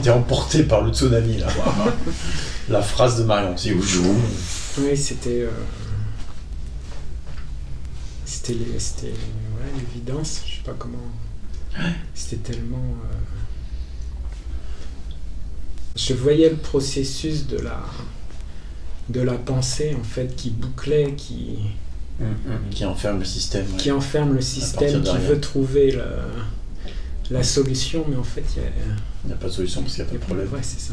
été emporté par le tsunami, là. La phrase de Marion, c'est ouf. Oui, c'était l'évidence, je sais pas comment. C'était tellement. Je voyais le processus de la pensée, en fait, qui bouclait, qui enferme le système. Qui enferme le système, qui veut trouver la solution, mais en fait, il n'y a pas de solution parce qu'il n'y a pas de problème. Ouais, c'est ça.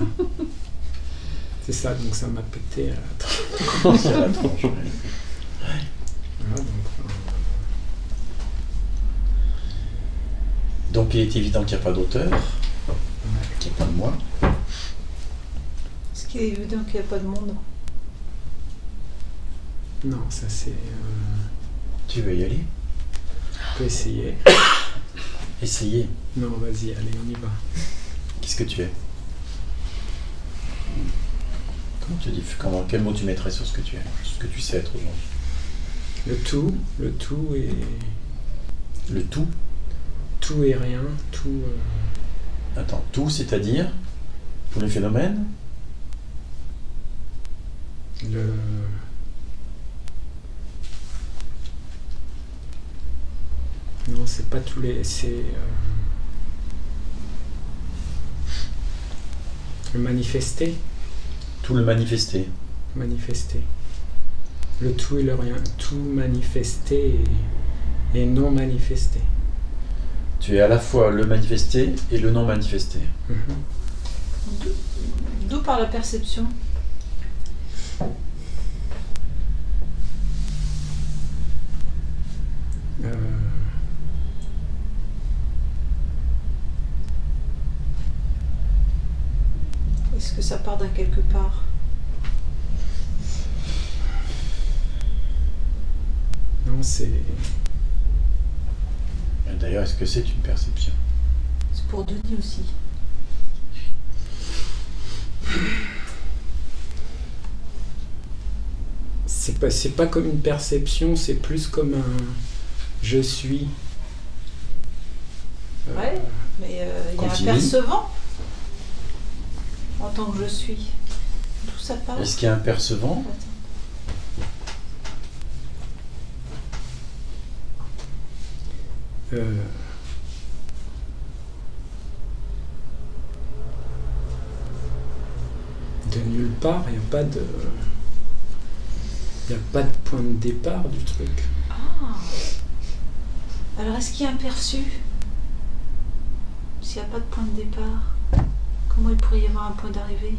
C'est ça, donc ça m'a pété à la tronche. C'est à la tronche, ouais. Voilà, donc il est évident qu'il n'y a pas d'auteur, qu'il n'y a pas de moi. Est-ce qu'il est évident qu'il n'y a pas de monde? Non, ça c'est... Tu veux y aller? On peut essayer. Essayer? Non, vas-y, allez, on y va. Qu'est-ce que tu es? Comment tu dis, quel mot tu mettrais sur ce que tu es, ce que tu sais être aujourd'hui? Le tout et... Le tout? Tout et rien, tout... Attends, tout, c'est-à-dire tous les phénomènes? Non, c'est pas tous les... C'est... Le manifester. Tout le manifester. Manifester. Le tout et le rien. Tout manifester et non manifester. Tu es à la fois le manifesté et le non manifesté. D'où par la perception? Est-ce que ça part d'un quelque part? Non, c'est... D'ailleurs, est-ce que c'est une perception? C'est pour Denis aussi. C'est pas comme une perception, c'est plus comme un je suis. Ouais, mais il y a un percevant en tant que je suis. D'où ça part? Est-ce qu'il y a un percevant? De nulle part, il n'y a pas de... Il n'y a pas de point de départ du truc. Ah. Alors est-ce qu'il y a un perçu? S'il n'y a pas de point de départ, comment il pourrait y avoir un point d'arrivée?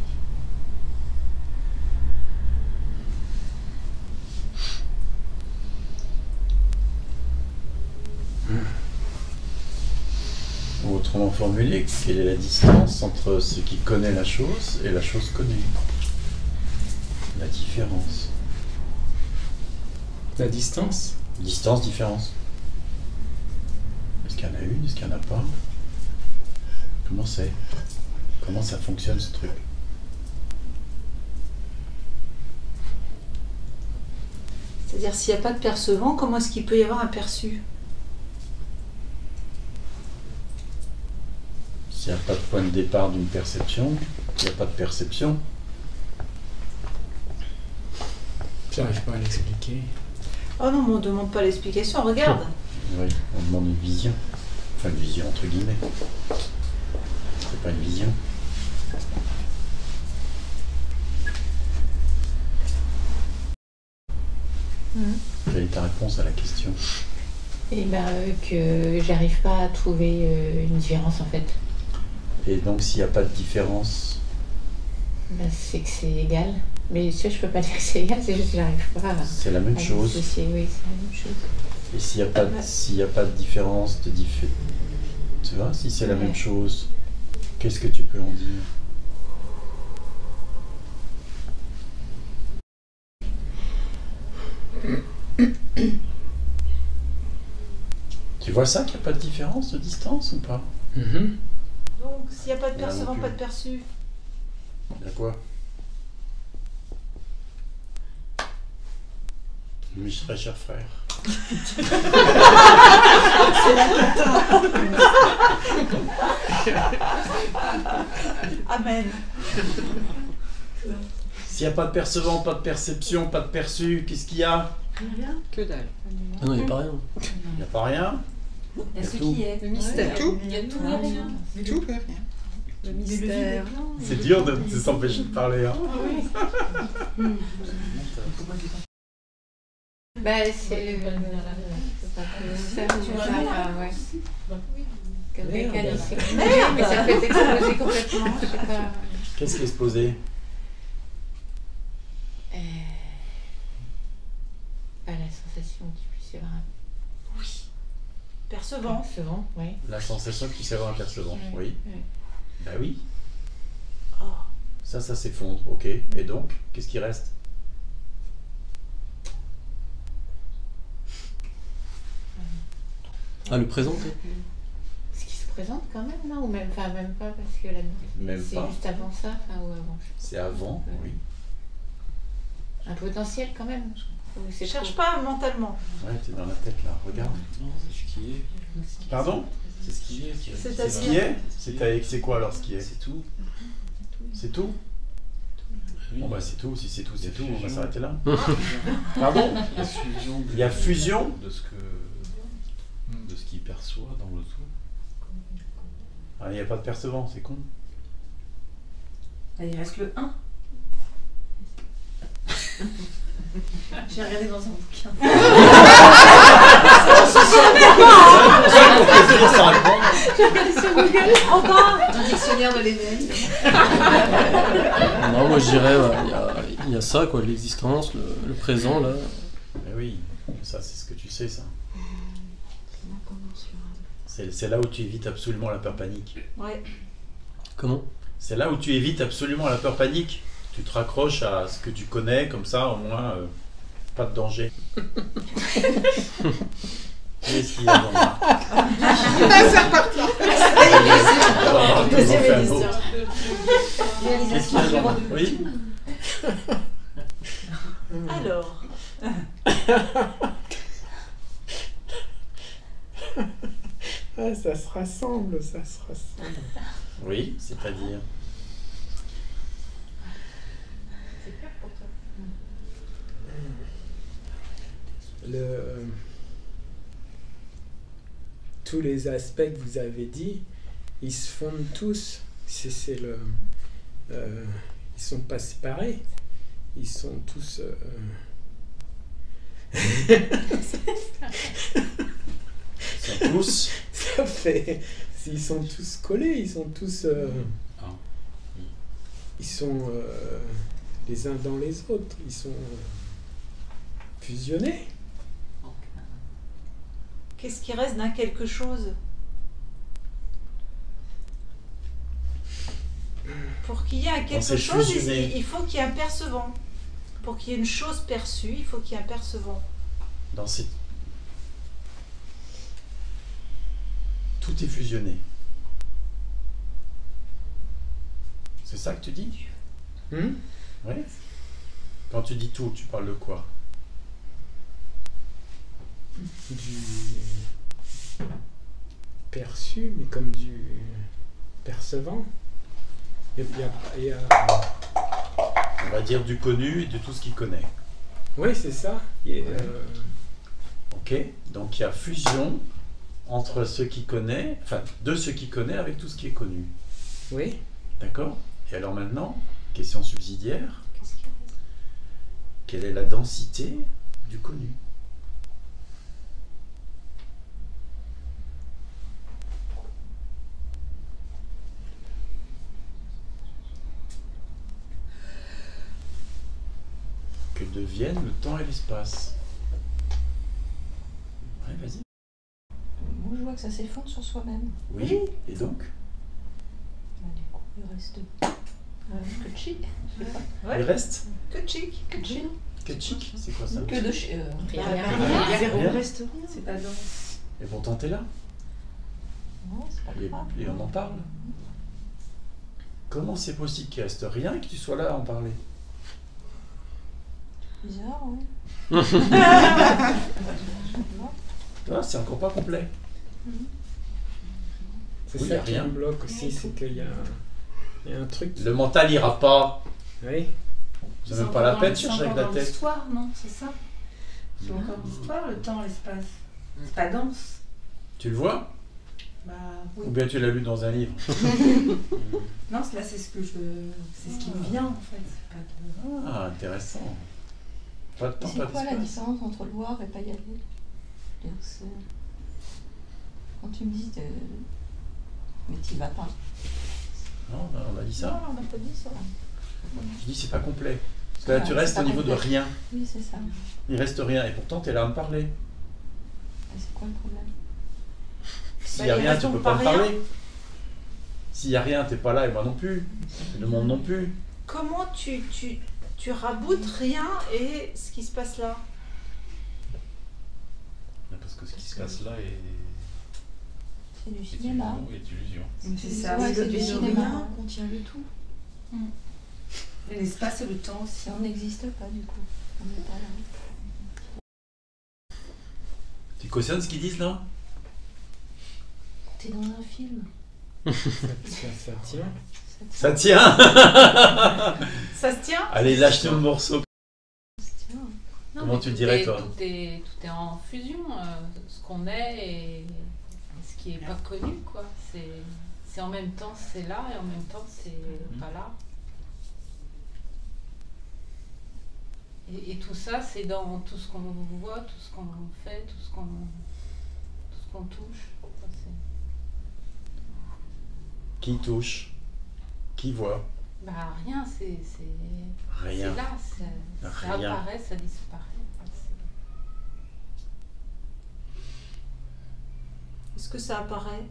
Ou autrement formulé, quelle est la distance entre ce qui connaît la chose et la chose connue? La différence. La distance? Distance, différence. Est-ce qu'il y en a une? Est-ce qu'il n'y en a pas? Comment c'est? Comment ça fonctionne ce truc? C'est-à-dire s'il n'y a pas de percevant, comment est-ce qu'il peut y avoir un perçu? S'il n'y a pas de point de départ d'une perception, il n'y a pas de perception. J'arrive pas à l'expliquer. Oh non, mais on ne demande pas l'explication, regarde. Oui, on demande une vision. Enfin, une vision entre guillemets. C'est pas une vision. Quelle est ta réponse à la question? Eh ben, que j'arrive pas à trouver une différence en fait. Et donc s'il n'y a pas de différence? Ben, c'est que c'est égal. Mais tu sais, je peux pas dire que c'est égal, c'est juste que j'arrive pas à... C'est la même chose. Oui, c'est la même chose. Et s'il n'y a pas de différence, tu vois, si c'est la même chose, qu'est-ce que tu peux en dire? Tu vois ça, qu'il n'y a pas de différence de distance ou pas? Donc, s'il n'y a pas de percevant, pas de perçu. Il y a quoi? Mes très chers frères. C'est la cata. Amen. S'il n'y a pas de percevant, pas de perception, pas de perçu, qu'est-ce qu'il y a? Rien. Que dalle. Ah non, il n'y a pas rien. Il n'y a pas rien. Il y a ce tout. qui est. Le mystère. Tout. Il y a tout et rien. Tout. Le mystère. C'est dur de s'empêcher de parler. Hein. Bah, c'est ça, tu vois, ouais. Comme quelqu'un dit, c'est Merde. mais ça peut exploser complètement, je sais pas. Qu'est-ce qui est explosé? La sensation que tu puisses avoir un Oui. Percevant. souvent, oui. La sensation que tu sais avoir un percevant. Oui. Ouais. Bah oui. Oh. Ça s'effondre. Ok. Et donc, qu'est-ce qui reste? Ah, le présent, toi? Ce qui se présente quand même, non? Ou même, enfin, même pas, parce que la Même c'est pas. juste avant ça, enfin, ou avant. C'est avant, Ouais. oui. Un potentiel quand même. Ou c'est Cherche trop- pas mentalement. Ouais, t'es dans la tête là. Regarde. Non, c'est ce qui est. Pardon? C'est ce qui est. C'est-à-dire Ce qui est? C'est quoi alors ce qui est? C'est tout. C'est tout? Oui. Bon bah c'est tout. Si c'est tout, c'est tout. On va fusion. s'arrêter là. Pardon? Il y a fusion. Il y a fusion de ce qu'il perçoit dans le tout. Ah, il n'y a pas de percevant, c'est con. Il reste le 1. J'ai regardé dans un bouquin. Un dictionnaire de l'éveil. Non, moi je dirais, il y a ça, quoi, l'existence, le présent, là. Mais oui, ça c'est ce que tu sais ça. C'est là où tu évites absolument la peur panique. Ouais. Comment? C'est là où tu évites absolument la peur panique. Tu te raccroches à ce que tu connais, comme ça au moins pas de danger. Qu'est-ce qu'il y a dans là? C'est reparti. Deuxième Enfin, édition. Qu'est-ce qu'il y a dans là? Oui. Alors. Ah, ça se rassemble, ça se rassemble. Oui, c'est-à-dire. Tous les aspects que vous avez dit, ils se fondent tous. Ils sont pas séparés. Ils sont tous. Ils sont tous. Ça fait. Ils sont tous collés. Ils sont tous. Ils sont les uns dans les autres. Ils sont fusionnés. Qu'est-ce qui reste d'un quelque chose? Pour qu'il y ait un quelque c'est chose, fusionné. il faut qu'il y ait un percevant. Pour qu'il y ait une chose perçue, il faut qu'il y ait un percevant. Dans ces... Tout est fusionné. C'est ça que tu dis? Oui. Quand tu dis tout, tu parles de quoi? Du perçu, mais comme du percevant. Il y a... On va dire du connu et de tout ce qu'il connaît. Oui, c'est ça. Ok, donc il y a fusion entre ce qu'il connaît, enfin de ce qu'il connaît avec tout ce qui est connu. Oui. D'accord? Et alors maintenant, question subsidiaire, Qu'est-ce qui reste? quelle est la densité du connu? Que deviennent le temps et l'espace? Ouais, vas-y. Moi, je vois que ça s'effondre sur soi-même. Oui, et donc? Bah, du coup, il reste que de chic. Je sais pas. Ouais. Il reste? Que chic. Que de chic. Que chic, c'est quoi ça? Que de chic. Rien. Rien. Il reste rien. C'est pas dense. Et pourtant t'es là, Non, c'est pas grave. et on en parle. Comment c'est possible qu'il reste rien et que tu sois là à en parler? Bizarre, oui. Ah, c'est encore pas complet. C'est Oui, y ça a qui rien. me bloque aussi, c'est qu'il y a un truc. Le mental ira pas. Oui. Vous n'avez même pas la peine de chercher avec la tête. L'histoire, non, c'est ça. C'est encore l'histoire, le temps, l'espace. C'est pas dense. Tu le vois? Bah oui. Ou bien tu l'as lu dans un livre? Non, là c'est ce que c'est ce qui me vient en fait. C'est pas de... Ah, intéressant. Pas de temps, C'est pas quoi la d'espace. différence entre le voir et pas y aller? C'est-à-dire, quand tu me dis mais t'y vas pas. Non, on a dit ça. Non, on n'a pas dit ça. Je dis c'est pas complet. Parce que là, Ah, tu c'est restes pas au niveau de complet. rien. Oui, c'est ça. Il reste rien. Et pourtant, tu es là à me parler. Et c'est quoi le problème? S'il n'y a il rien, reste tu peux donc pas pas me rien. parler. S'il n'y a rien, t'es pas là et moi non plus. Et le monde non plus. Comment tu raboutes rien et ce qui se passe là? Parce que ce qui se passe là est C'est du cinéma. illusion. C'est ça, Ouais, c'est le du de cinéma. rien. On contient le tout. Et l'espace et le temps aussi. Si on n'existe pas, du coup, on n'est pas là. Tu cautionnes ce qu'ils disent là? T'es dans un film. Ça tient. Ça tient. Ça se tient? Allez, lâche le morceau. Tiens. Non, Comment mais tu tout dirais, est- toi? tout est en fusion, ce qu'on est et ce qui est pas connu, quoi. C'est en même temps c'est là et en même temps c'est pas là. Et tout ça, c'est dans tout ce qu'on voit, tout ce qu'on fait, tout ce qu'on touche. Enfin, Qui touche? Qui voit? bah rien, c'est Rien. là, ça Rien. apparaît, ça disparaît. Enfin, Est-ce que ça apparaît?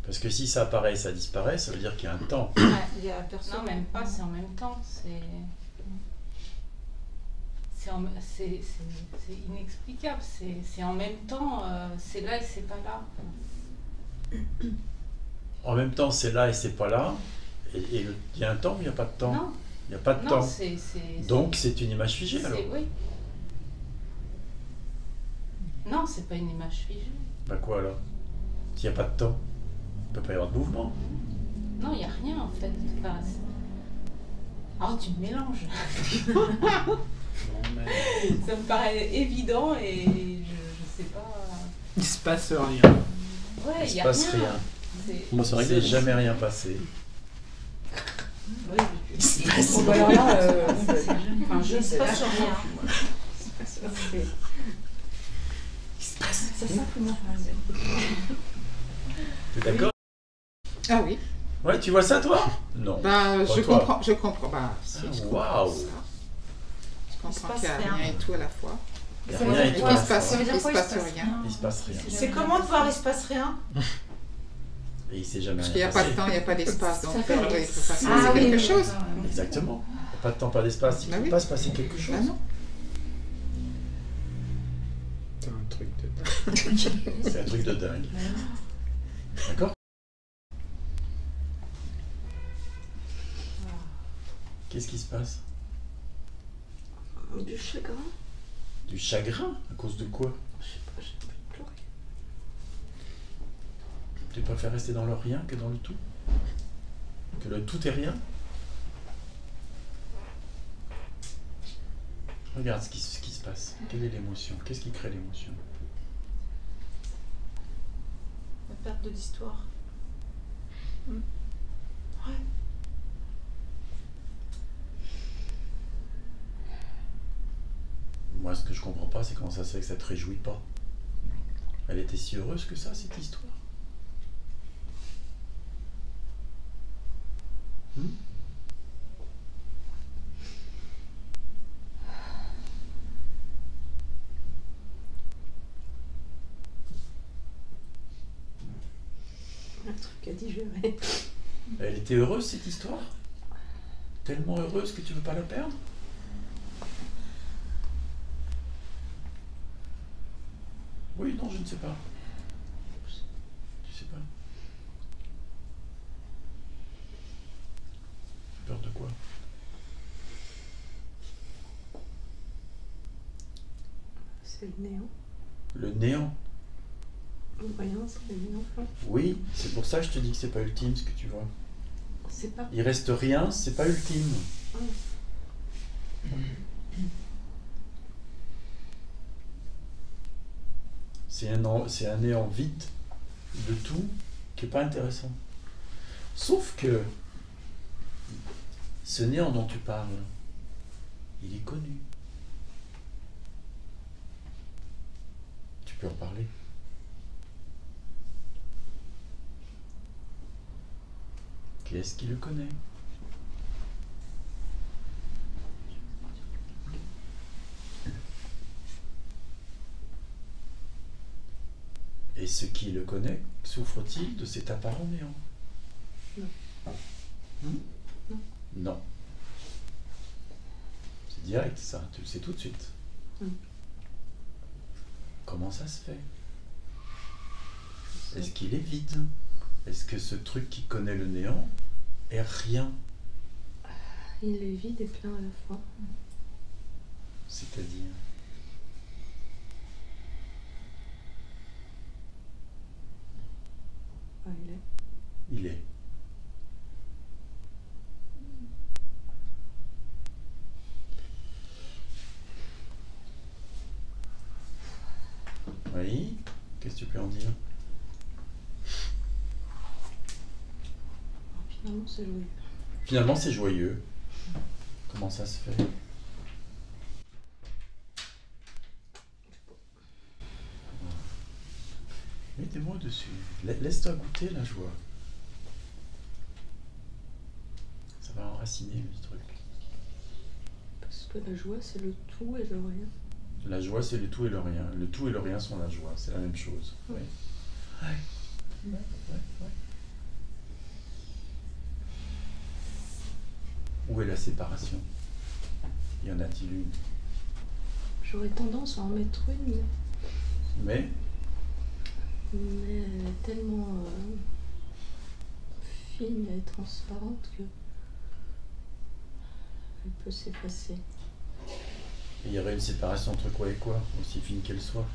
Parce que si ça apparaît et ça disparaît, ça veut dire qu'il y a un temps. Il y a personne. non, même pas, c'est en même temps. C'est inexplicable. C'est en même temps, c'est là et c'est pas là. En même temps, c'est là et c'est pas là. Et il y a un temps ou il n'y a pas de temps? Non, Il n'y a pas de non, temps. c'est Donc c'est une image figée alors. oui. Non, c'est pas une image figée. Bah quoi alors? S'il n'y a pas de temps, il ne peut pas y avoir de mouvement. Non, il n'y a rien en fait. Enfin, oh, tu me mélanges. Ça me paraît évident et je sais pas. Il se passe rien. Ouais, Il il se y a passe rien. rien. C'est- Moi, c'est Il réglé. ne s'est jamais rien passé. Oui, Bon, bah alors là, enfin, je il se sais passe pas. rien. C'est simplement. T'es d'accord? Ah oui. Ouais, tu vois ça toi? Non. Bah, Pas je toi. comprends. Je comprends. Bah, si, Ah, je comprends waouh. ça. Je Il se comprends passe qu'il n'y a rien. rien et tout à la fois. Il y a Ça rien veut et dire tout quoi? à la Il se passe, fois. Ça veut dire il se quoi, passe rien. Il se passe rien. C'est comment de voir il se passe rien? Et il s'est jamais Parce rien qu'il n'y a pas passé. de temps, il n'y a pas d'espace. Donc, Ça fait il peut lisse. pas se Ah passer oui, quelque oui, chose. oui. Exactement. Il n'y a pas de temps, pas d'espace. Il ne Bah peut oui. pas se passer quelque chose. Bah non. C'est un truc de dingue. C'est un truc de dingue. D'accord? Qu'est-ce qui se passe? Du chagrin. Du chagrin? À cause de quoi? Je sais pas, j'ai envie de pleurer. Tu préfères rester dans le rien que dans le tout? Que le tout est rien? Regarde ce qui se passe. Quelle est l'émotion? Qu'est-ce qui crée l'émotion? La perte de l'histoire. Ouais. Moi, ce que je comprends pas, c'est comment ça se fait que ça te réjouit pas. Elle était si heureuse que ça, cette histoire. Un truc à digérer. Elle était heureuse, cette histoire? Tellement heureuse que tu veux pas la perdre? Oui, non, je ne sais pas. Je sais pas. Peur de quoi? C'est le néant. Le néant. Rien, c'est le néant. Oui, c'est pour ça que je te dis que c'est pas ultime ce que tu vois. C'est pas. Il reste rien, c'est pas ultime. C'est un néant vide de tout qui est pas intéressant. Sauf que ce néant dont tu parles, il est connu. Tu peux en parler. Qui est-ce qui le connaît? Et ce qui le connaît, souffre-t-il de cet apparent néant? Non. Non. C'est direct ça, tu le sais tout de suite. Comment ça se fait? Est-ce qu'il est vide? Est-ce que ce truc qui connaît le néant est rien? Il est vide et plein à la fois. C'est-à-dire? Il est. Il est. Oui, qu'est-ce que tu peux en dire? Finalement, c'est joyeux. Finalement, c'est joyeux. Comment ça se fait? Mettez-moi dessus. Laisse-toi goûter la joie. Ça va enraciner le truc. Parce que la joie, c'est le tout et le rien. La joie, c'est le tout et le rien. Le tout et le rien sont la joie. C'est la même chose. Oui. Ouais. Où est la séparation? Y en a-t-il une? J'aurais tendance à en mettre une, Mais mais elle est tellement fine et transparente que elle peut s'effacer. il y aurait une séparation entre quoi et quoi, aussi fine qu'elle soit?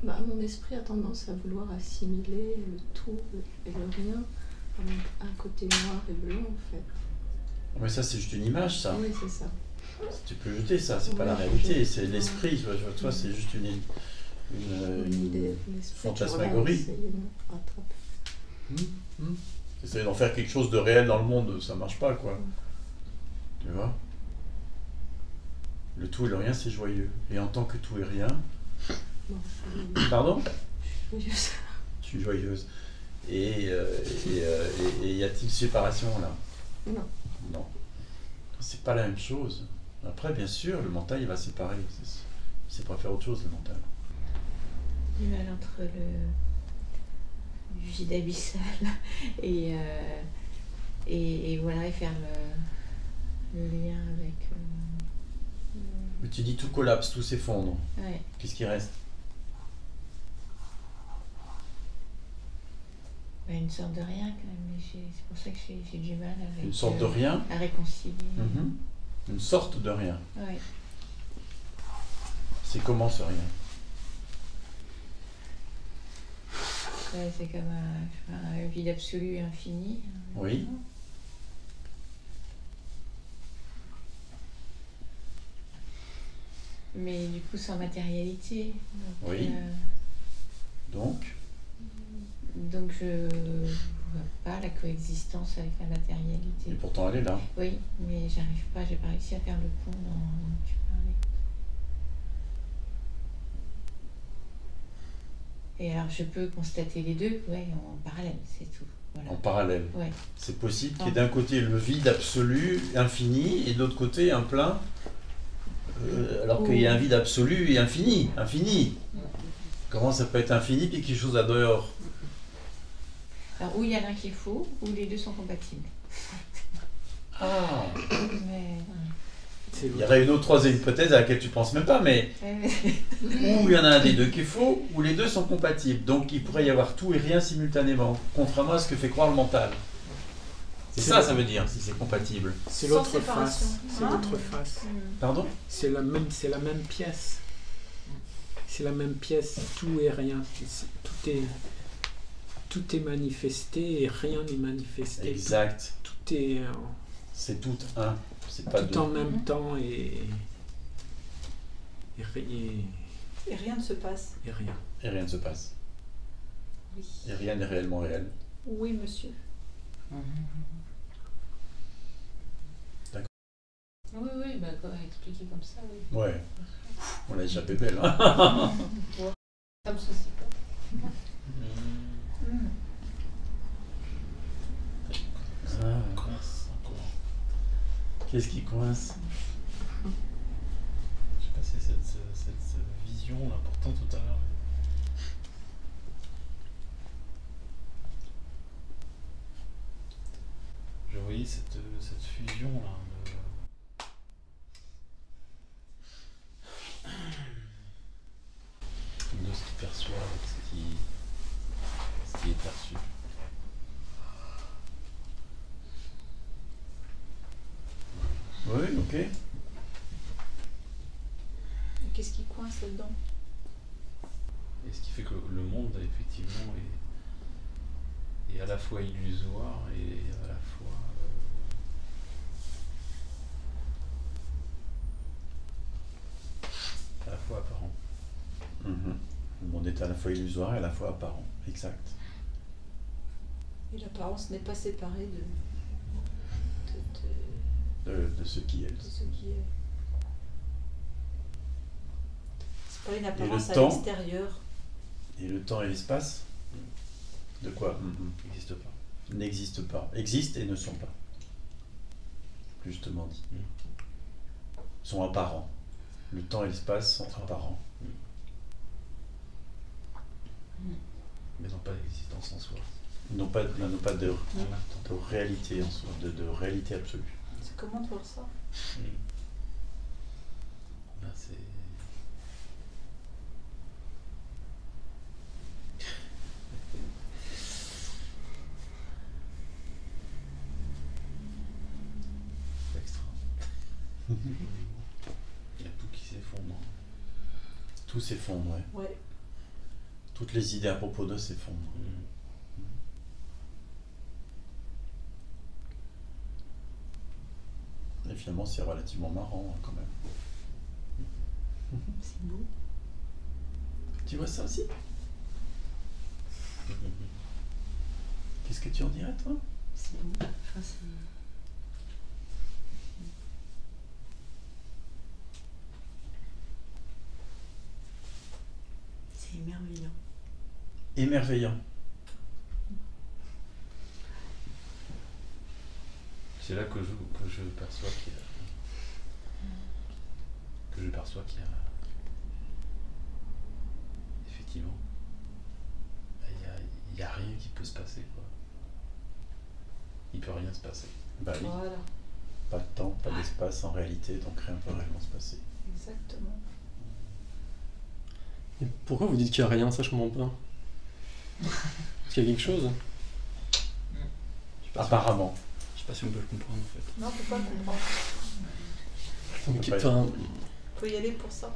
Bah, mon esprit a tendance à vouloir assimiler le tout et le rien avec un côté noir et blanc en fait. Mais ça, c'est juste une image, ça. Oui, c'est ça. Tu peux jeter ça, c'est pas Ouais, la réalité, je- c'est l'esprit. Toi, c'est juste une L'idée, l'esprit, fantasmagorie. tu rattrape. Essayer d'en faire quelque chose de réel dans le monde, ça marche pas, quoi. Tu vois? Le tout et le rien, c'est joyeux. Et en tant que tout et rien... Bon, je suis Pardon? joyeuse. Je suis joyeuse. Et y a-t-il séparation, là? Non. Non. C'est pas la même chose. Après, bien sûr, le mental, il va séparer. C'est pas faire autre chose, le mental. L'image entre le vide abyssal et voilà, et faire le lien avec... Mais tu dis tout collapse, tout s'effondre. Ouais. Qu'est-ce qui reste? Une sorte de rien quand même, mais c'est pour ça que j'ai du mal avec... Une sorte de rien? à réconcilier. Une sorte de rien. Ouais. C'est comment ce rien? Ouais, c'est comme un vide absolu et infini. Oui. Mais du coup sans matérialité. Donc, Oui. Donc, donc je vois pas la coexistence avec la matérialité. et pourtant elle est là. Oui, mais j'arrive pas, j'ai pas réussi à faire le pont dont tu parlais. Et alors je peux constater les deux, ouais, en parallèle, c'est tout. Voilà. En parallèle. Ouais. C'est possible qu'il y ait d'un côté le vide absolu, infini, et de l'autre côté un plein, alors qu'il y a un vide absolu et infini. Infini. Comment ça peut être infini puis quelque chose à dehors? Alors ou il y a l'un qui est faux, ou les deux sont compatibles. Ah. Mais... Il y aurait une autre troisième hypothèse à laquelle tu penses même pas, mais ou il y en a un des deux qui est faux, ou les deux sont compatibles. Donc il pourrait y avoir tout et rien simultanément, contrairement à ce que fait croire le mental. C'est ça, ça veut dire, si c'est compatible. C'est Sans l'autre séparation. face. C'est Hein? l'autre face. Pardon? C'est la même pièce. C'est la même pièce. Tout et rien. Tout est manifesté et rien n'est manifesté. Exact. Tout est C'est tout un. C'est pas tout deux. en même temps et Et rien ne se passe. rien. Et rien ne se passe. Oui. Et rien n'est réellement réel. Oui, monsieur. Oui, oui, bah, expliquer comme ça, oui. Ouais. On l'a échappé belle. Hein. Ça me soucie pas. Coince encore. Qu'est-ce qui coince? J'ai passé cette vision là pourtant tout à l'heure. Je voyais cette fusion là de ce qui perçoit et ce qui est perçu. Oui, ok. Et qu'est-ce qui coince là-dedans? Et ce qui fait que le monde effectivement est à la fois illusoire et à la fois apparent. Mhm. Le monde est à la fois illusoire et à la fois apparent. Exact. Et l'apparence n'est pas séparée De ce qui est. de ce qui est. C'est pas une apparence à temps? l'extérieur. Et le temps et l'espace? De quoi? N'existe pas. N'existent pas. Existent et ne sont pas. Justement dit. Sont apparents. Le temps et l'espace sont apparents. Mais n'ont pas d'existence en soi. Ils n'ont pas de réalité en soi, de réalité absolue. C'est comment de voir ça? Là, c'est... c'est extra. Il y a tout qui s'effondre. Tout s'effondre, ouais. Ouais. Toutes les idées à propos d'eux s'effondrent. Et finalement, c'est relativement marrant hein, quand même. C'est beau. Tu vois ça aussi? Qu'est-ce que tu en dirais, toi? C'est beau. Enfin, c'est émerveillant. Émerveillant. C'est là que je perçois qu'il y a... Effectivement, il y a rien qui peut se passer, quoi. Il peut rien se passer. Bah oui. Voilà. Pas de temps, pas d'espace en réalité, donc rien peut réellement se passer. Exactement. Et pourquoi vous dites qu'il n'y a rien? Ça, je comprends pas. Est-ce qu'il y a quelque chose? Apparemment. Je sais pas si on peut le comprendre, en fait. Non, on peut pas le comprendre. Ok, pas enfin, Faut y aller pour ça.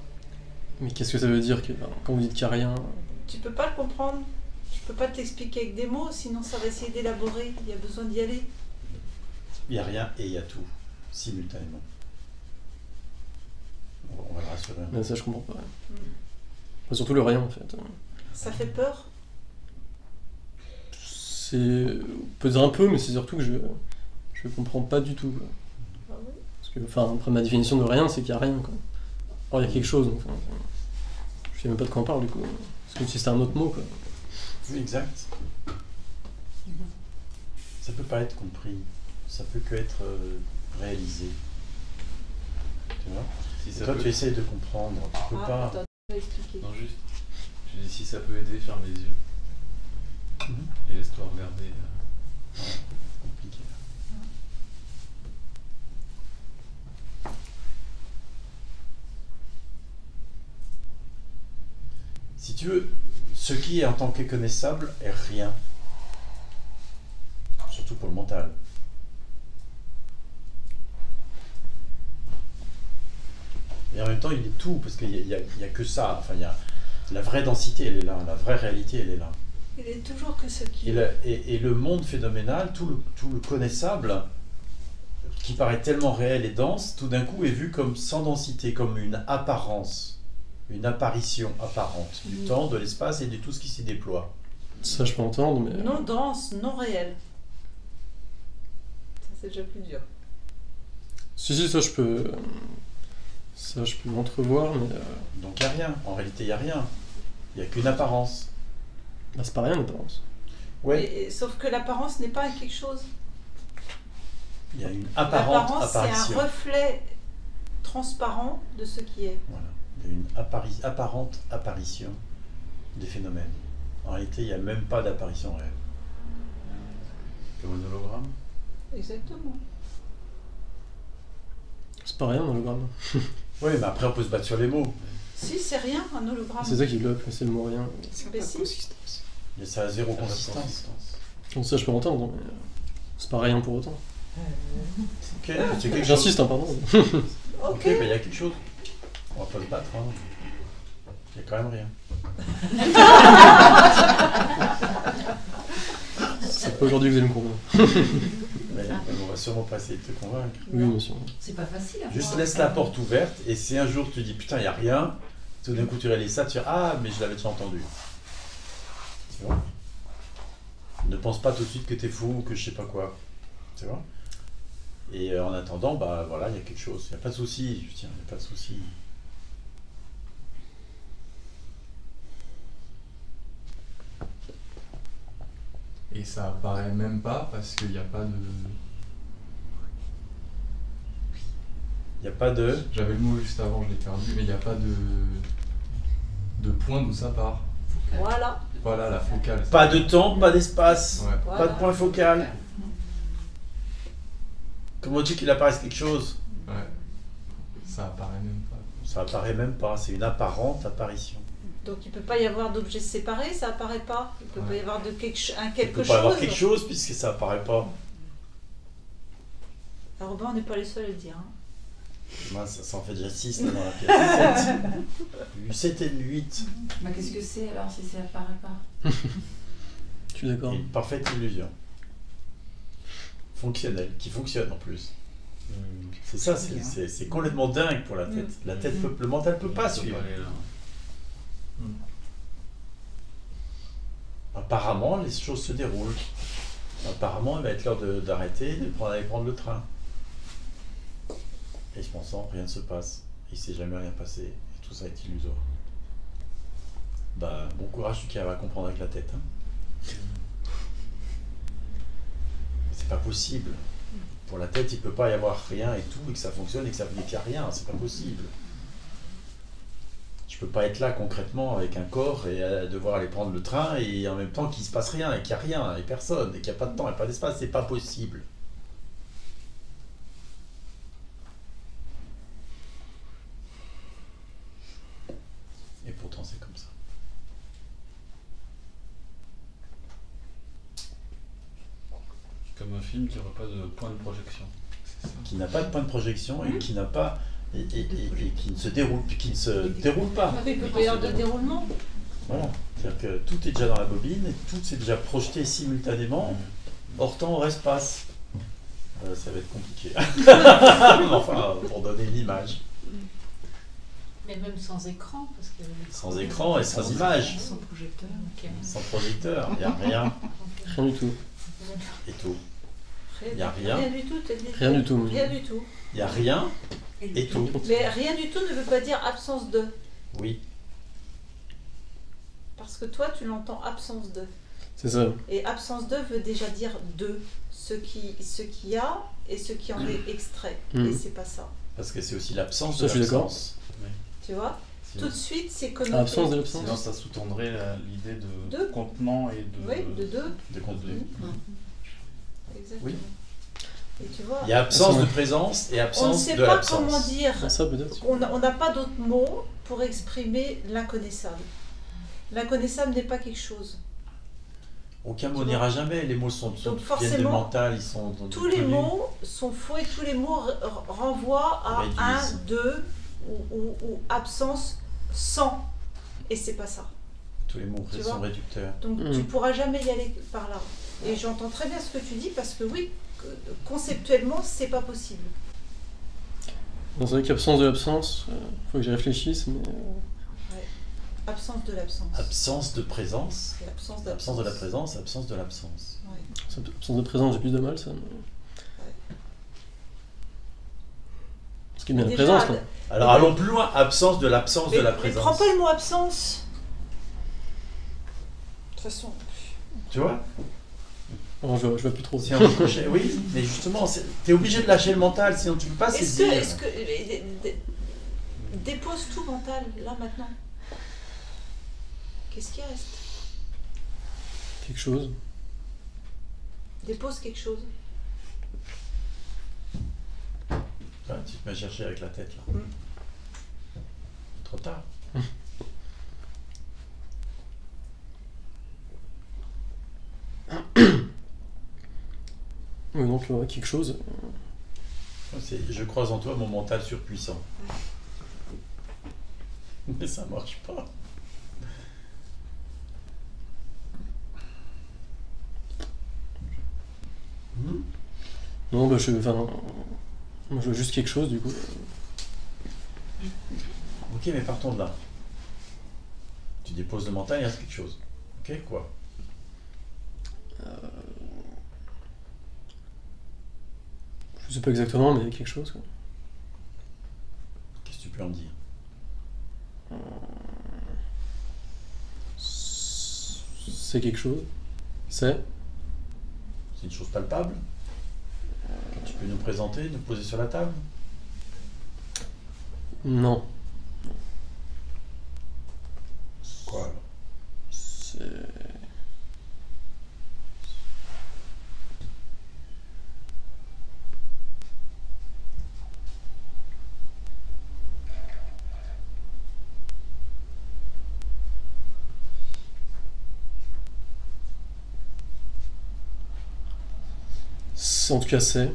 mais qu'est-ce que ça veut dire que, quand vous dites qu'il n'y a rien? Tu peux pas le comprendre. Je peux pas te l'expliquer avec des mots, sinon ça va essayer d'élaborer. Il y a besoin d'y aller. Il n'y a rien et il y a tout, simultanément. On va le rassurer. Mais ça, je comprends pas. Enfin, surtout le rien, en fait. Ça fait peur. C'est... On peut dire un peu, mais c'est surtout que je comprends pas du tout, quoi. Ah oui. Parce que, enfin, après, ma définition de rien, c'est qu'il n'y a rien, quoi. Or, il y a quelque chose, donc... Enfin, je sais même pas de quoi on parle, du coup. C'est comme si c'était un autre mot, quoi. Oui, exact. Ça peut pas être compris. Ça peut que être réalisé. Tu vois? Si ça Toi, peut... tu essayes de comprendre. Tu peux pas... Attends, tu vas expliquer. Non, juste. Je dis si ça peut aider, ferme les yeux. Et laisse-toi regarder. Ouais, compliqué. Si tu veux, ce qui est en tant que connaissable est rien. Surtout pour le mental. Et en même temps, il est tout, parce qu'il n'y a que ça. Enfin, la vraie densité, elle est là. La vraie réalité, elle est là. Il est toujours que ce qui... Et le monde phénoménal, tout le connaissable, qui paraît tellement réel et dense, tout d'un coup est vu comme sans densité, comme une apparence, une apparition apparente du temps, de l'espace et de tout ce qui s'y déploie. Ça, je peux entendre, mais... Non dense, non réel. Ça, c'est déjà plus dur. Si, ça, je peux... Ça, je peux m'entrevoir, mais... Donc il n'y a rien. En réalité, il n'y a rien. Il n'y a qu'une apparence. Bah, c'est pas rien, l'apparence. Ouais. Sauf que l'apparence n'est pas quelque chose. Il y a une apparente L'apparence, apparition. c'est un reflet transparent de ce qui est. Voilà. Il y a une apparente apparition des phénomènes. En réalité, il n'y a même pas d'apparition réelle. Comme un hologramme. Exactement. C'est pas rien, l'hologramme. Oui, mais après, on peut se battre sur les mots. Si, c'est rien, un hologramme. C'est ça qui bloque, c'est le mot rien. Ça n'a Mais pas de si. consistance. Mais ça a zéro Ça a pas de consistance. Donc ça, je peux entendre, mais... C'est pas rien pour autant. Ok, c'est quelque chose. J'insiste, hein, pardon. Ok. Il y a quelque chose. On va pas se battre. Hein. Il y a quand même rien. C'est pas aujourd'hui que vous allez me convaincre. Mais on va sûrement pas essayer de te convaincre. Oui, monsieur. C'est pas facile. à Juste voir. laisse la porte ouverte et si un jour tu dis putain, il n'y a rien, tout d'un coup tu réalises ça, tu dis ah, mais je l'avais déjà entendu. Tu vois? Ne pense pas tout de suite que t'es fou ou que je sais pas quoi. Tu vois? Et en attendant, bah voilà, il y a quelque chose. Il n'y a pas de souci, je tiens, il n'y a pas de souci. Et ça apparaît même pas parce qu'il n'y a pas de... Il n'y a pas de... J'avais le mot juste avant, je l'ai perdu, mais il n'y a pas de point d'où ça part. Voilà. Voilà, la focale. Pas de temps, pas d'espace, Ouais. pas de point focal. Comment dis-tu qu'il apparaisse quelque chose? Ouais. Ça apparaît même pas. Ça apparaît même pas, c'est une apparente apparition. Donc il ne peut pas y avoir d'objets séparés, ça apparaît pas. Il ne peut pas y avoir de quelque Il ne quelque peut chose. pas y avoir quelque chose puisque ça apparaît pas. Alors Robin, on n'est pas les seuls à le dire. Hein. Moi, ça en fait déjà 6 dans la pièce. 7 et 8. Bah, qu'est-ce que c'est alors si ça apparaît pas? Je suis d'accord. Une parfaite illusion. Fonctionnelle, qui fonctionne en plus. C'est ça, c'est complètement dingue pour la tête. La tête, le mental peut pas suivre. Apparemment, les choses se déroulent. Apparemment, il va être l'heure d'arrêter, d'aller prendre le train. Et je pense rien ne se passe. Il ne s'est jamais rien passé. Et tout ça est illusoire. Bah, bon courage celui qui va comprendre avec la tête. Hein. C'est pas possible. Pour la tête, il ne peut pas y avoir rien et tout, et que ça fonctionne et qu'il n'y a rien. C'est pas possible. Je peux pas être là concrètement avec un corps et devoir aller prendre le train et en même temps qu'il se passe rien et qu'il n'y a rien et personne et qu'il n'y a pas de temps et pas d'espace. C'est pas possible. Et pourtant, c'est comme ça. Comme un film qui n'aurait pas de point de projection. Qui n'a pas de point de projection et qui n'a pas et qui ne se déroule pas. Il peut pas y avoir de déroulement. Voilà. C'est-à-dire que tout est déjà dans la bobine et tout s'est déjà projeté simultanément, hors temps, hors espace. Ça va être compliqué. Enfin, pour donner une image. Mais même sans écran, parce que... Sans écran et sans image. Sans projecteur. Ok. Sans projecteur, il n'y a rien. Rien du tout. Et tout. Il n'y a rien. Rien du tout, t'as dit. Rien du tout. Rien du tout. Il n'y a rien et tout. Mais rien du tout ne veut pas dire absence de. Oui. Parce que toi, tu l'entends absence de. C'est ça. Et absence de veut déjà dire de. Ce qu'il y a et ce qui en est extrait. Et c'est pas ça. Parce que c'est aussi l'absence Ça, de je suis d'accord. l'absence. Tu vois? Sinon, Tout de suite, c'est connoté. Absence de l'absence. sinon, ça sous-tendrait l'idée de De. contenant et de... Oui, de deux. De contenu. Exactement. Oui. Et tu vois, Il y a absence Ouais. de présence et on ne absence sait de pas l'absence. comment dire. Ah, ça peut-être. On n'a pas d'autres mots pour exprimer l'inconnaissable. L'inconnaissable n'est pas quelque chose. Aucun mot n'ira jamais. Les mots sont Donc viennent de forcément, mental, ils sont Tous les connus. mots sont faux et tous les mots renvoient à Réduisent. un, deux, ou absence sans. Et c'est pas ça. Tous les mots Tu sont vois. réducteurs. Donc tu pourras jamais y aller par là. Et j'entends très bien ce que tu dis parce que oui, conceptuellement, c'est pas possible. C'est vrai qu'absence de l'absence, faut que j'y réfléchisse, mais... Ouais. Absence de l'absence. Absence de présence. Et absence Absence de la présence, absence de l'absence. Ouais. Absence de présence, j'ai plus de mal, ça. Mais... Ce qui est bien la Déjà, présence, quoi. Alors allons plus loin, absence de l'absence de la Mais présence. prends pas le mot absence. De toute façon. Tu vois? Non, je vois plus trop. Si on couchait- oui, mais justement, t'es obligé de lâcher le mental, sinon tu peux pas saisir. Est-ce que dépose tout mental là maintenant. Qu'est-ce qui reste? Quelque chose. Dépose quelque chose. Ah, tu te m'as cherché avec la tête là. Trop tard. Oui, donc quelque chose. Je croise en toi mon mental surpuissant. Mais ça marche pas. Non, bah je veux juste quelque chose, du coup. Ok, mais partons de là. Tu déposes le mental, il reste quelque chose. Ok, quoi? Je sais pas exactement, mais quelque chose, quoi. Qu'est-ce que tu peux en dire? C'est quelque chose. C'est C'est une chose palpable que tu peux nous présenter, nous poser sur la table? Non. Quoi alors? C'est... En tout cas, c'est.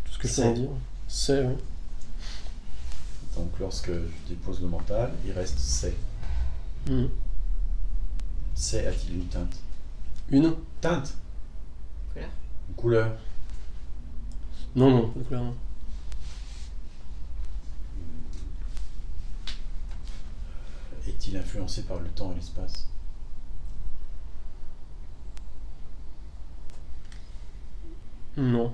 Tout ce que je peux en dire. C'est, oui. Donc lorsque je dépose le mental, il reste c'est. Mhm. C'est a-t-il une teinte? Une? Teinte? Couleur. Une couleur? Non, pas de couleur, non. Est-il influencé par le temps et l'espace? Non.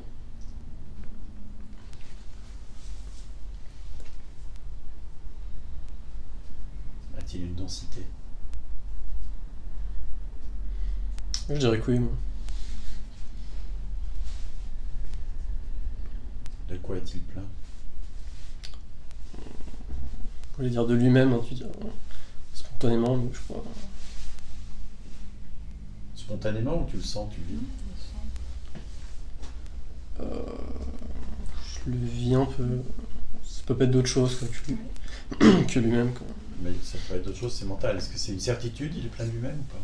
A-t-il une densité? Je dirais que oui, moi. De quoi est-il plein? Pour les dire de lui-même, hein, tu dis spontanément, mais je crois. Spontanément ou tu le sens, tu le vis? Je le vis un peu. Ça peut pas être d'autre chose quoi, que lui-même. Quoi. Mais ça peut être d'autres choses, c'est mental. Est-ce que c'est une certitude, il est plein de lui-même ou pas?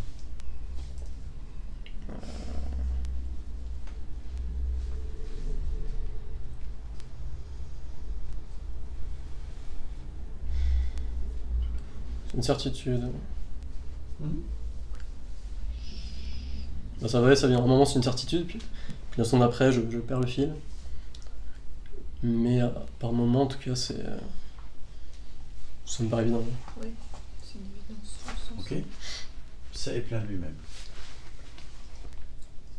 C'est une certitude. Mhm. Ben, ça va, ça vient. À un moment, c'est une certitude, puis l'instant d'après, je perds le fil. Mais par moment, en tout cas, c'est. Ça me paraît évident. Oui, c'est une évidence. Ok. Ça est plein de lui-même.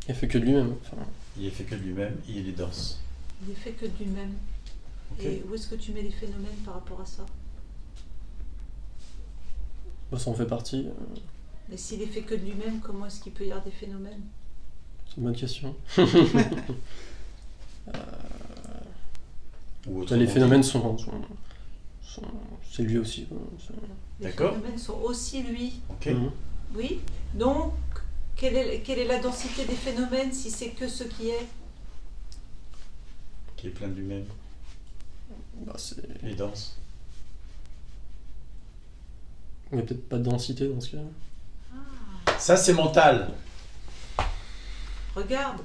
Il fait que de lui-même. Enfin, Il est fait que de lui-même, il est dense. Il est fait que de lui-même. Ok. Et où est-ce que tu mets les phénomènes par rapport à ça? ben, ça en fait partie. Mais s'il est fait que de lui-même, comment est-ce qu'il peut y avoir des phénomènes? C'est une bonne question. Ou Ben, autrement les dit- phénomènes sont c'est lui aussi. Quoi. Les D'accord. phénomènes sont aussi lui. Ok. Mhm. Oui. Donc, quelle est la densité des phénomènes si c'est que ce qui est? Qui est plein de lui-même. Ben, c'est... Il est dense. Il n'y a peut-être pas de densité dans ce cas. Ça, c'est mental. Regarde.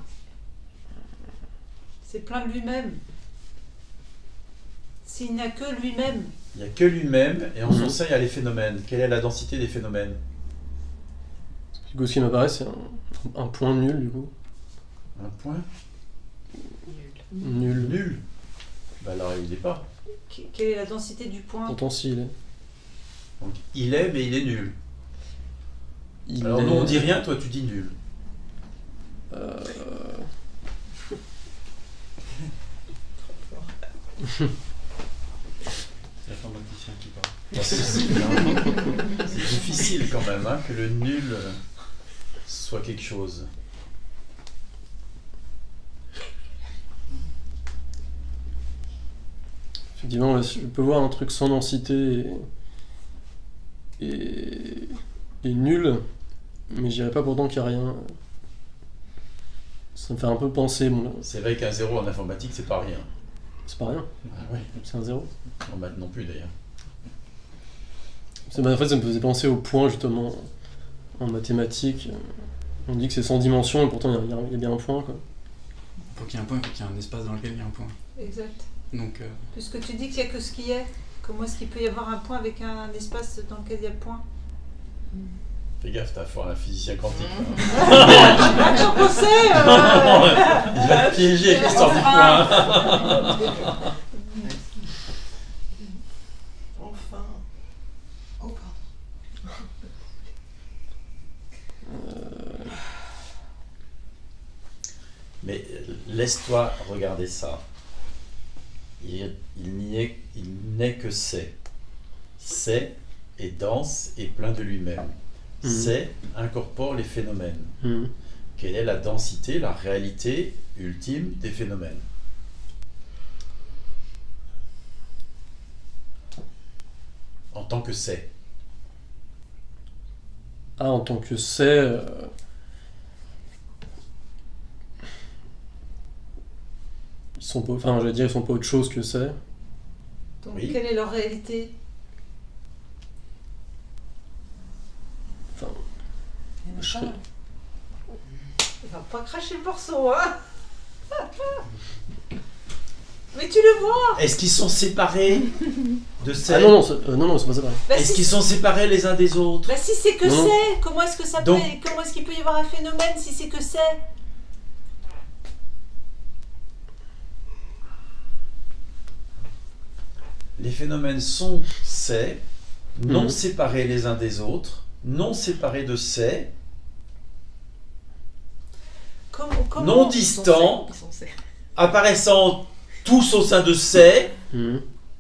C'est plein de lui-même. S'il n'a que lui-même. Il n'y a que lui-même, et en son sein, il y a les phénomènes. Quelle est la densité des phénomènes? Du coup, ce qui m'apparaît, c'est un point nul, du coup. Un point Nul. nul. Bah alors, il n'est pas. Quelle est la densité du point? Pourtant, si, il est. Donc, il est, mais il est nul. Il Alors, est... nous, on dit rien, toi, tu dis nul. C'est l'informaticien qui parle. C'est difficile quand même hein, que le nul soit quelque chose. Effectivement, je peux voir un truc sans densité et nul, mais je dirais pas pourtant qu'il n'y a rien. Ça me fait un peu penser. Bon, là, C'est vrai qu'un zéro en informatique, c'est pas rien. c'est pas rien, Ah ouais. c'est un zéro. En maths non plus d'ailleurs. En fait, ça me faisait penser au point justement en mathématiques. On dit que c'est sans dimension et pourtant il y a bien un point, quoi. Pour qu'il y ait un point, il faut qu'il y ait un espace dans lequel il y a un point. Exact. Donc, Puisque tu dis qu'il n'y a que ce qui est, comment est-ce qu'il peut y avoir un point avec un espace dans lequel il y a le point? Fais gaffe, t'as affaire à un physicien quantique. Là. Attends, on sait Il va te piéger avec l'histoire du point. Enfin. Oh, pardon. Mais laisse-toi regarder ça. Il n'est que c'est. C'est est dense et plein de lui-même. C'est incorpore les phénomènes. Quelle est la densité, la réalité ultime des phénomènes? En tant que c'est. Ah, en tant que c'est... Ils sont pas... Enfin, j'allais dire, ils sont pas autre chose que c'est. Donc, Oui. quelle est leur réalité? Enfin... Il y en a Je pas. serais- Il va pas cracher le morceau, hein? Mais tu le vois! Est-ce qu'ils sont séparés de c'est? Ah non, non, c'est pas ça pareil. Bah, Est-ce si, qu'ils sont séparés les uns des autres? bah, si c'est que Non. c'est, comment est-ce que ça Donc- peut, comment est-ce qu'il peut y avoir un phénomène si c'est que c'est? Les phénomènes sont c'est, non Mhm. séparés les uns des autres, non séparés de c'est, Comment non distants, Ils sont serrés. apparaissant tous au sein de c'est.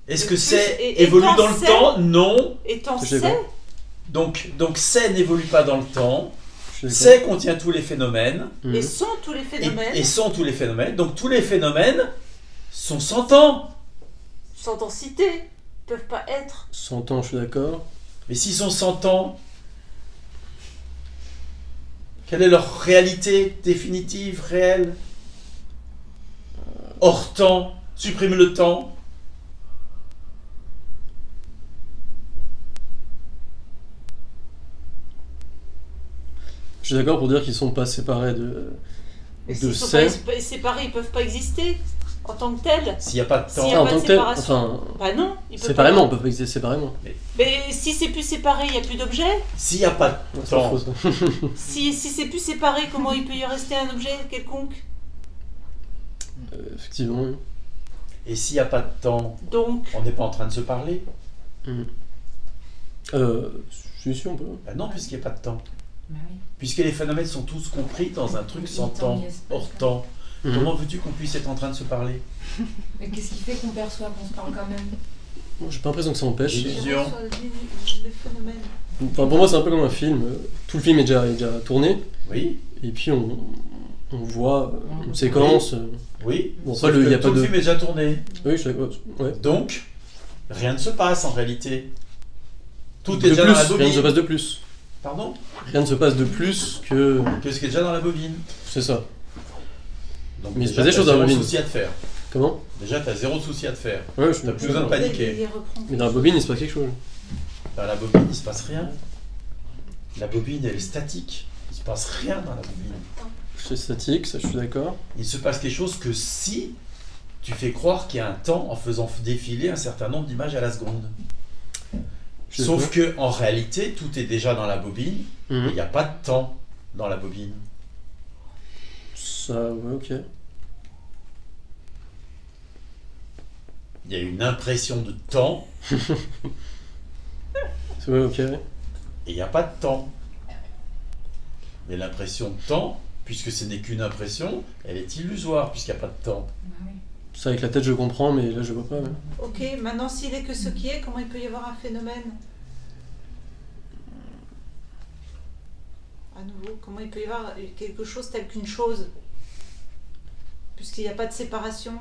Est-ce Et que plus- c'est et évolue étant dans le c'est- temps? Non. étant Je sais c'est, pas. Donc c'est n'évolue pas dans le temps. Je suis d'accord. C'est contient tous les phénomènes et sont tous les phénomènes et sont tous les phénomènes. Donc tous les phénomènes sont sans temps. sans densité, peuvent pas être. 100 ans, je suis d'accord. Mais s'ils sont sans temps, quelle est leur réalité définitive, réelle? Hors temps, supprime le temps. Je suis d'accord pour dire qu'ils sont pas séparés de Et de s'ils sont c'est. pas séparés, ils peuvent pas exister en tant que tels. S'il n'y a pas de temps, S'il y Ah, a en pas tant de que tel, séparation. enfin, Bah non, ils peuvent séparément, on pas. peut pas exister séparément. Mais si c'est plus séparé, il n'y a plus d'objet. s'il n'y a pas de Ouais, c'est pas temps, faux, ça. Si c'est plus séparé, comment il peut y rester un objet quelconque? Effectivement. oui. et s'il n'y a pas de temps, Donc, on n'est pas en train de se parler? Si, on peut. Ben non, puisqu'il n'y a pas de temps. Bah oui. Puisque les phénomènes sont tous compris dans un truc sans Temps temps, et espace, hors ouais. temps. Mhm. Comment veux-tu qu'on puisse être en train de se parler? Mais qu'est-ce qui fait qu'on perçoit qu'on se parle quand même? Bon, j'ai pas l'impression que ça empêche. Illusion. sur les phénomènes. Enfin, pour moi, c'est un peu comme un film. Tout le film est déjà tourné, Oui, et puis on voit une séquence. oui. Bon, Sauf après, il que y a tout pas le de. film est déjà tourné. Oui, je suis d'accord. Ouais. Donc, rien ne se passe en réalité. Tout De est déjà plus, dans la rien ne se bobine. passe de plus. Pardon? Rien ne se passe de plus que. Que ce qui est déjà dans la bobine. C'est ça. Donc, Mais il se déjà, passe des t'as choses dans la zéro bobine. souci à te faire. Comment? Déjà, t'as zéro souci à te faire. Ouais, je suis T'as plus besoin de d'accord. paniquer. Il reprend. Mais dans la bobine, il se passe quelque chose. Dans la bobine, il se passe rien. La bobine, elle est statique. Il se passe rien dans la bobine. C'est statique, ça, je suis d'accord. Il se passe quelque chose que si tu fais croire qu'il y a un temps en faisant défiler un certain nombre d'images à la seconde. Sauf que en réalité, tout est déjà dans la bobine, et il n'y a pas de temps dans la bobine. Ça, ouais, ok. Il y a une impression de temps, Ouais, ok. et il n'y a pas de temps. Mais l'impression de temps, puisque ce n'est qu'une impression, elle est illusoire, puisqu'il n'y a pas de temps. Ça, avec la tête, je comprends, mais là, je vois pas. Ouais. Ok, maintenant s'il est que ce qui est, comment il peut y avoir un phénomène? À nouveau, comment il peut y avoir quelque chose tel qu'une chose? Puisqu'il n'y a pas de séparation.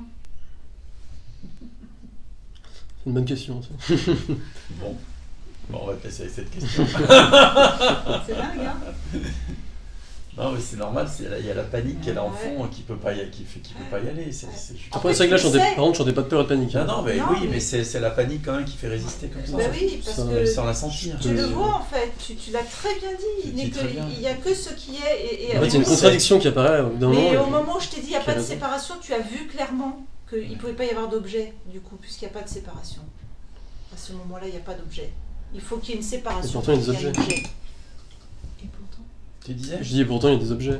C'est une bonne question, ça. Bon, on va te laisser avec cette question. C'est dingue, hein? Non, mais c'est normal, il y a la panique qu'elle a en fond qui peut pas y aller. Après, c'est vrai que là, par contre, je chantais pas de peur et de panique. Hein. Non, mais oui, mais c'est la panique quand même qui fait résister comme ça. Bah oui, parce Ça, que sans la sentir. tu le vois en fait, tu l'as très bien dit. Il n'y a que ce qui est. En fait, il y a une contradiction qui apparaît au bout d'un moment. Mais au moment où je t'ai dit il n'y a pas de raison. séparation, tu as vu clairement qu'il ne pouvait pas y avoir d'objet, du coup, puisqu'il n'y a pas de séparation. À ce moment-là, il n'y a pas d'objet. Il faut qu'il y ait une séparation. Et pourtant, il y a des pour qu'il y ait un objets. Et pourtant. Tu disais? Je dis, et pourtant, il y a des objets.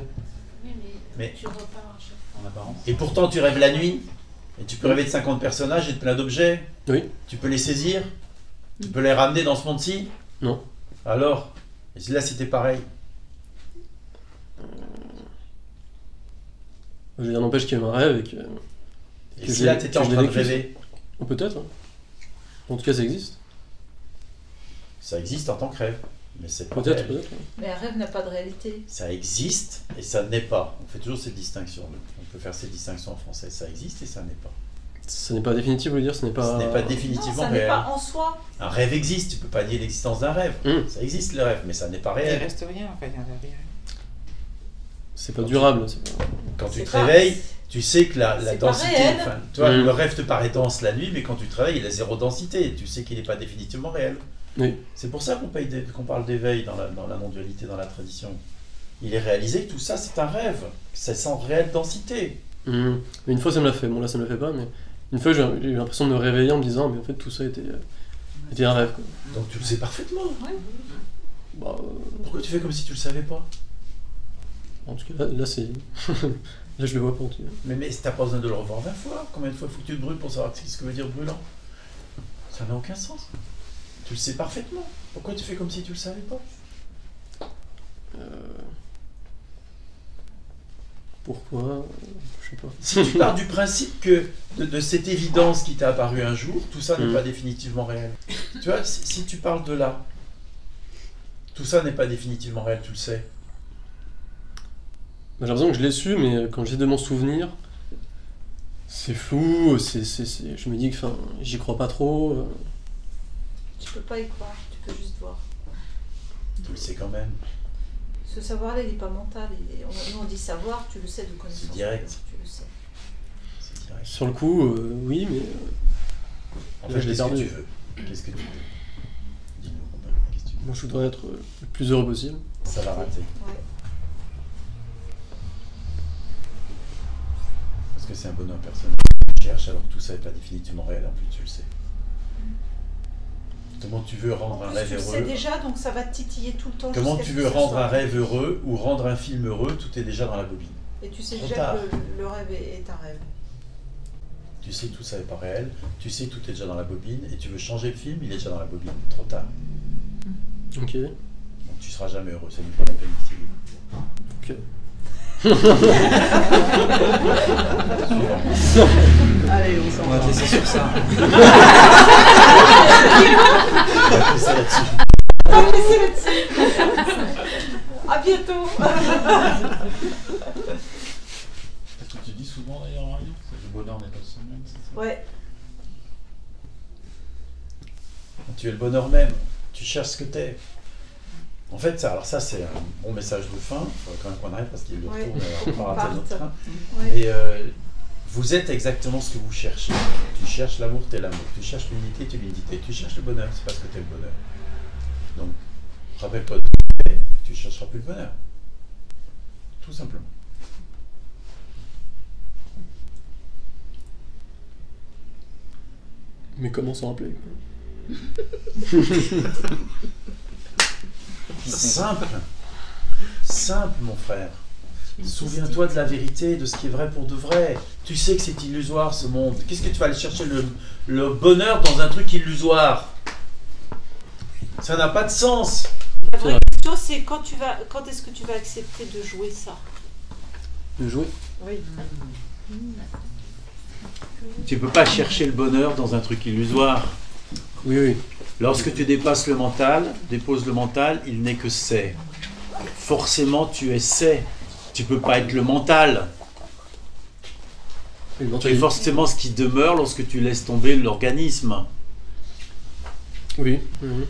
Oui, Mais- tu repars à chaque fois. En apparence. Et pourtant, tu rêves la nuit, et tu peux rêver de 50 personnages et de plein d'objets. Oui. Tu peux les saisir. Tu peux les ramener dans ce monde-ci. Non. Alors, et là, c'était pareil. Je veux dire, n'empêche qu'il y a un rêve et que. Et Que si je là, l'ai- tu étais que en je l'ai train de vécu, rêver, Ou peut-être. Hein. En tout cas, ça existe. ça existe en tant que rêve. Mais c'est pas Peut-être, réel. peut-être. Mais un rêve n'a pas de réalité. Ça existe et ça n'est pas. On fait toujours cette distinction. On peut faire cette distinction en français. Ça existe et ça n'est pas. Ce n'est pas définitif, vous voulez dire, ce n'est pas. Ce n'est pas Non, définitivement ça n'est réel. pas en soi. Un rêve existe, tu peux pas nier l'existence d'un rêve. Ça existe le rêve, mais ça n'est pas Il réel. reste rien, enfin, il n'y a rien. C'est pas durable. C'est pas... Quand tu C'est te pas- réveilles, tu sais que la c'est pas densité. réel. Enfin, toi, le rêve te paraît dense la nuit, mais quand tu te réveilles, il a zéro densité. Tu sais qu'il n'est pas définitivement réel. Oui. C'est pour ça qu'on parle d'éveil dans la non-dualité, dans la tradition. Il est réalisé que tout ça, c'est un rêve. C'est sans réelle densité. Mais une fois, ça me l'a fait. Bon, là, ça me l'a fait pas, mais une fois, j'ai eu l'impression de me réveiller en me disant, mais en fait, tout ça était un rêve. Quoi. Donc tu le sais parfaitement. Bah, Pourquoi tu fais comme si tu le savais pas? en tout cas, là c'est. Là, je le vois pas en tout cas. Mais t'as pas besoin de le revoir 20 fois. Combien de fois faut que tu te brûles pour savoir ce que veut dire brûlant? Ça n'a aucun sens. Tu le sais parfaitement. Pourquoi tu fais comme si tu le savais pas? Pourquoi Je sais pas. Si tu pars du principe que de cette évidence qui t'a apparu un jour, tout ça n'est pas définitivement réel. Tu vois, si tu parles de là, tout ça n'est pas définitivement réel, tu le sais. J'ai l'impression que je l'ai su, mais quand j'essaie de m'en souvenir, c'est flou, je me dis que j'y crois pas trop. Tu peux pas y croire, tu peux juste voir. Tu le sais quand même. Ce savoir-là, il n'est pas mental. Nous, on dit savoir, tu le sais de connaissance. C'est direct. Tu le sais. C'est direct. Sur le coup, oui, mais. En là, fait, je l'ai qu'est-ce que perdu. tu veux? Qu'est-ce que tu veux? Dis-nous, Robin, qu'est-ce que tu veux? Moi, je voudrais être le plus heureux possible. Ça va rater. Ouais. Parce que c'est un bonheur personnel que tu cherches, alors que tout ça n'est pas définitivement réel, en plus tu le sais. Comment tu veux rendre un En plus, rêve tu le sais heureux? déjà, donc ça va te titiller tout le temps. Comment jusqu'à tu ce veux que ce rendre soit. un rêve heureux ou rendre un film heureux? Tout est déjà dans la bobine. Et tu sais Trop déjà tard. que le rêve est un rêve. Tu sais que tout ça n'est pas réel, tu sais que tout est déjà dans la bobine, et tu veux changer le film, il est déjà dans la bobine. Trop tard. Ok. Donc tu seras jamais heureux, ça n'est pas la peine d'essayer. Ok. Allez, on s'en On va va. te laisser sur ça. On va laisser là-dessus. On va laisser là-dessus. À bientôt. C'est ce que tu dis souvent d'ailleurs, Marion, c'est que le bonheur n'est pas son même, c'est ça? Ouais. Tu es le bonheur même, tu cherches ce que t'es. En fait, alors ça c'est un bon message de fin, il faudrait quand même qu'on arrête parce qu'il est le Ouais. retour, on va rater notre train. Ouais. Et vous êtes exactement ce que vous cherchez. Tu cherches l'amour, t'es l'amour. Tu cherches l'unité, t'es l'unité. Tu cherches le bonheur, c'est parce que t'es le bonheur. Donc, rappelle-toi de tu chercheras plus le bonheur. Tout simplement. Mais comment s'en rappeler? Simple. Simple, mon frère. Souviens-toi de la vérité, de ce qui est vrai pour de vrai. Tu sais que c'est illusoire, ce monde. Qu'est-ce que tu vas aller chercher le bonheur dans un truc illusoire? Ça n'a pas de sens. La vraie question, c'est quand est-ce que tu vas accepter de jouer ça? De jouer? Oui. Tu peux pas chercher le bonheur dans un truc illusoire. Oui, oui. Lorsque tu déposes le mental, il n'est que c'est. Forcément, tu es c'est. Tu peux pas être le mental. Et le Tu mental, es forcément ce qui demeure lorsque tu laisses tomber l'organisme. oui. Mhm.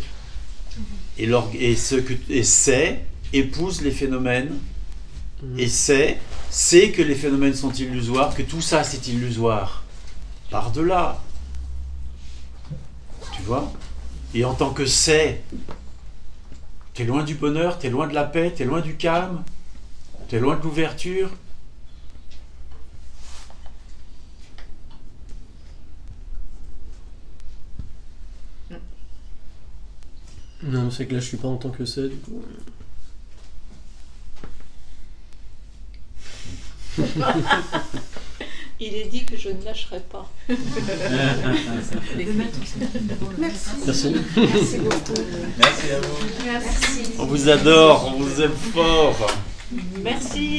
Et c'est épouse les phénomènes. Mhm. Et c'est que les phénomènes sont illusoires, que tout ça c'est illusoire. Par-delà. Tu vois? Et en tant que c'est, t'es loin du bonheur, t'es loin de la paix, t'es loin du calme, t'es loin de l'ouverture. Non, c'est que là, je suis pas en tant que c'est, du coup. Il est dit que je ne lâcherai pas. Merci. Merci. Merci beaucoup. Merci à vous. Merci. On vous adore, on vous aime fort. Merci.